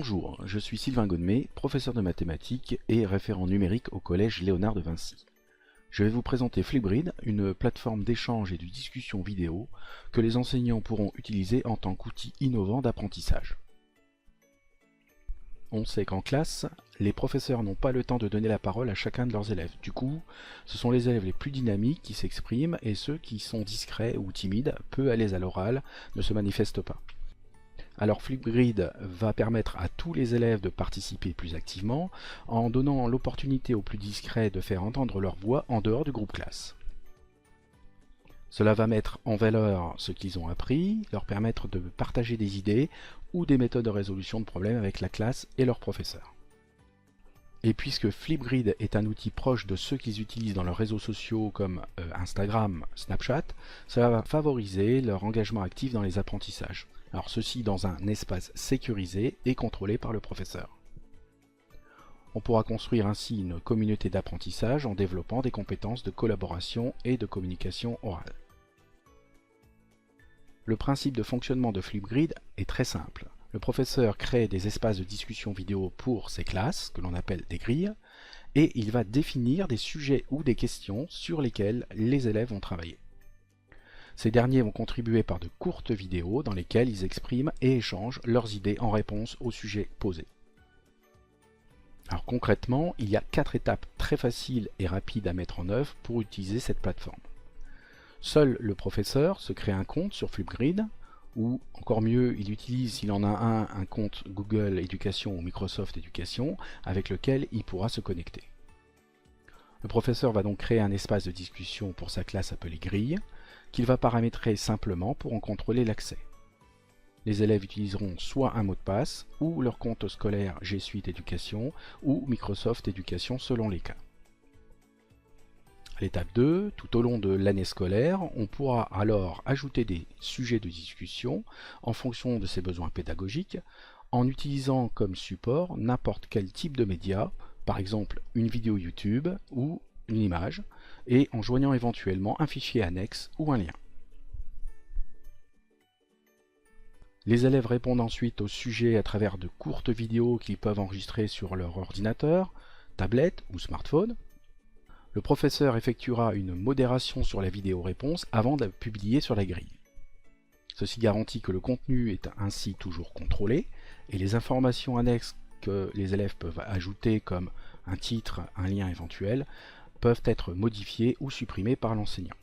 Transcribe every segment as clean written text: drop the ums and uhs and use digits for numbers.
Bonjour, je suis Sylvain Gonnet, professeur de mathématiques et référent numérique au collège Léonard de Vinci. Je vais vous présenter Flipgrid, une plateforme d'échange et de discussion vidéo que les enseignants pourront utiliser en tant qu'outil innovant d'apprentissage. On sait qu'en classe, les professeurs n'ont pas le temps de donner la parole à chacun de leurs élèves. Du coup, ce sont les élèves les plus dynamiques qui s'expriment et ceux qui sont discrets ou timides, peu à l'aise à l'oral, ne se manifestent pas. Alors Flipgrid va permettre à tous les élèves de participer plus activement en donnant l'opportunité aux plus discrets de faire entendre leur voix en dehors du groupe classe. Cela va mettre en valeur ce qu'ils ont appris, leur permettre de partager des idées ou des méthodes de résolution de problèmes avec la classe et leurs professeurs. Et puisque Flipgrid est un outil proche de ceux qu'ils utilisent dans leurs réseaux sociaux comme Instagram, Snapchat, cela va favoriser leur engagement actif dans les apprentissages. Alors ceci dans un espace sécurisé et contrôlé par le professeur. On pourra construire ainsi une communauté d'apprentissage en développant des compétences de collaboration et de communication orale. Le principe de fonctionnement de Flipgrid est très simple. Le professeur crée des espaces de discussion vidéo pour ses classes, que l'on appelle des grilles, et il va définir des sujets ou des questions sur lesquels les élèves vont travailler. Ces derniers vont contribuer par de courtes vidéos dans lesquelles ils expriment et échangent leurs idées en réponse aux sujets posés. Alors concrètement, il y a 4 étapes très faciles et rapides à mettre en œuvre pour utiliser cette plateforme. Seul le professeur se crée un compte sur Flipgrid, ou encore mieux, il utilise, s'il en a un compte Google Éducation ou Microsoft Éducation avec lequel il pourra se connecter. Le professeur va donc créer un espace de discussion pour sa classe appelé grille, qu'il va paramétrer simplement pour en contrôler l'accès. Les élèves utiliseront soit un mot de passe, ou leur compte scolaire G Suite Éducation, ou Microsoft Éducation selon les cas. À l'étape 2, tout au long de l'année scolaire, on pourra alors ajouter des sujets de discussion en fonction de ses besoins pédagogiques, en utilisant comme support n'importe quel type de média, par exemple une vidéo YouTube ou une image, et en joignant éventuellement un fichier annexe ou un lien. Les élèves répondent ensuite au sujet à travers de courtes vidéos qu'ils peuvent enregistrer sur leur ordinateur, tablette ou smartphone. Le professeur effectuera une modération sur la vidéo réponse avant de la publier sur la grille. Ceci garantit que le contenu est ainsi toujours contrôlé et les informations annexes que les élèves peuvent ajouter comme un titre, un lien éventuel, peuvent être modifiées ou supprimées par l'enseignant.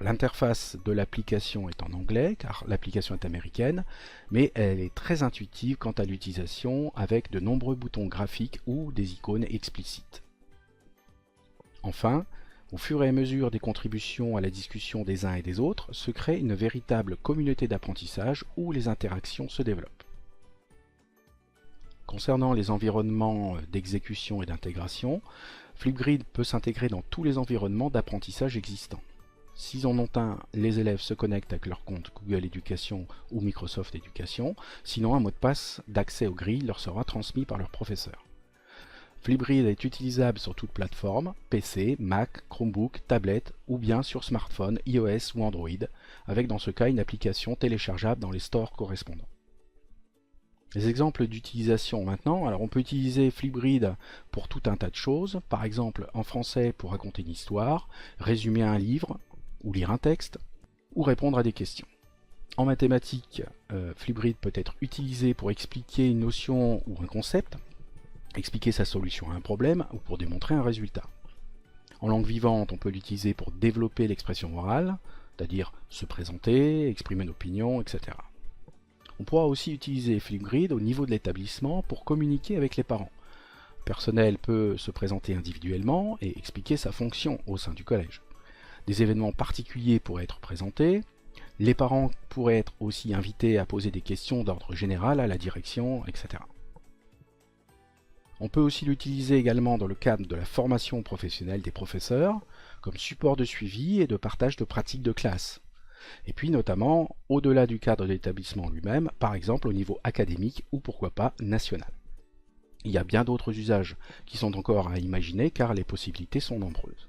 L'interface de l'application est en anglais car l'application est américaine, mais elle est très intuitive quant à l'utilisation avec de nombreux boutons graphiques ou des icônes explicites. Enfin, au fur et à mesure des contributions à la discussion des uns et des autres, se crée une véritable communauté d'apprentissage où les interactions se développent. Concernant les environnements d'exécution et d'intégration, Flipgrid peut s'intégrer dans tous les environnements d'apprentissage existants. S'ils en ont un, les élèves se connectent avec leur compte Google Éducation ou Microsoft Éducation, sinon un mot de passe d'accès aux grilles leur sera transmis par leur professeur. Flipgrid est utilisable sur toute plateforme, PC, Mac, Chromebook, tablette ou bien sur smartphone, iOS ou Android, avec dans ce cas une application téléchargeable dans les stores correspondants. Les exemples d'utilisation maintenant, alors on peut utiliser Flipgrid pour tout un tas de choses, par exemple en français pour raconter une histoire, résumer un livre, ou lire un texte, ou répondre à des questions. En mathématiques, Flipgrid peut être utilisé pour expliquer une notion ou un concept, expliquer sa solution à un problème ou pour démontrer un résultat. En langue vivante, on peut l'utiliser pour développer l'expression orale, c'est-à-dire se présenter, exprimer une opinion, etc. On pourra aussi utiliser Flipgrid au niveau de l'établissement pour communiquer avec les parents. Le personnel peut se présenter individuellement et expliquer sa fonction au sein du collège. Des événements particuliers pourraient être présentés. Les parents pourraient être aussi invités à poser des questions d'ordre général à la direction, etc. On peut aussi l'utiliser également dans le cadre de la formation professionnelle des professeurs, comme support de suivi et de partage de pratiques de classe. Et puis notamment au-delà du cadre de l'établissement lui-même, par exemple au niveau académique ou pourquoi pas national. Il y a bien d'autres usages qui sont encore à imaginer car les possibilités sont nombreuses.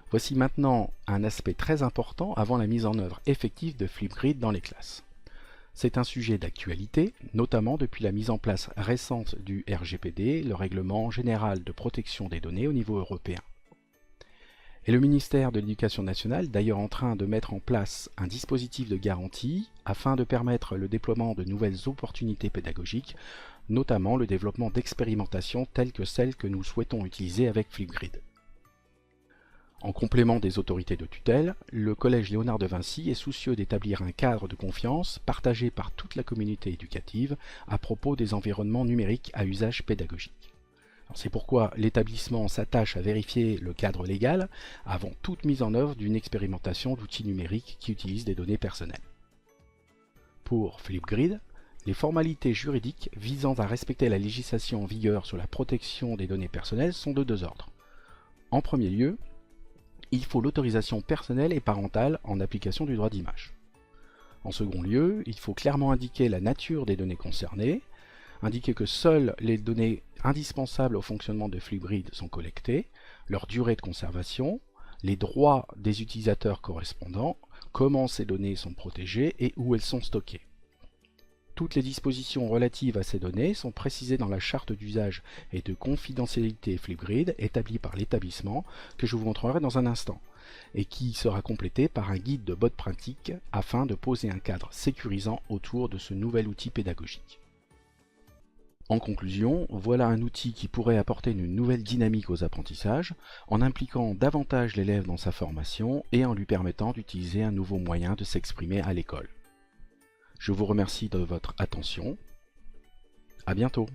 Voici maintenant un aspect très important avant la mise en œuvre effective de Flipgrid dans les classes. C'est un sujet d'actualité, notamment depuis la mise en place récente du RGPD, le Règlement général de protection des données au niveau européen. Et le ministère de l'Éducation nationale est d'ailleurs en train de mettre en place un dispositif de garantie afin de permettre le déploiement de nouvelles opportunités pédagogiques, notamment le développement d'expérimentations telles que celles que nous souhaitons utiliser avec Flipgrid. En complément des autorités de tutelle, le Collège Léonard de Vinci est soucieux d'établir un cadre de confiance partagé par toute la communauté éducative à propos des environnements numériques à usage pédagogique. C'est pourquoi l'établissement s'attache à vérifier le cadre légal avant toute mise en œuvre d'une expérimentation d'outils numériques qui utilisent des données personnelles. Pour Flipgrid, les formalités juridiques visant à respecter la législation en vigueur sur la protection des données personnelles sont de deux ordres. En premier lieu, il faut l'autorisation personnelle et parentale en application du droit d'image. En second lieu, il faut clairement indiquer la nature des données concernées, indiquer que seules les données indispensables au fonctionnement de Flipgrid sont collectées, leur durée de conservation, les droits des utilisateurs correspondants, comment ces données sont protégées et où elles sont stockées. Toutes les dispositions relatives à ces données sont précisées dans la charte d'usage et de confidentialité Flipgrid établie par l'établissement que je vous montrerai dans un instant et qui sera complétée par un guide de bonne pratique afin de poser un cadre sécurisant autour de ce nouvel outil pédagogique. En conclusion, voilà un outil qui pourrait apporter une nouvelle dynamique aux apprentissages en impliquant davantage l'élève dans sa formation et en lui permettant d'utiliser un nouveau moyen de s'exprimer à l'école. Je vous remercie de votre attention. À bientôt.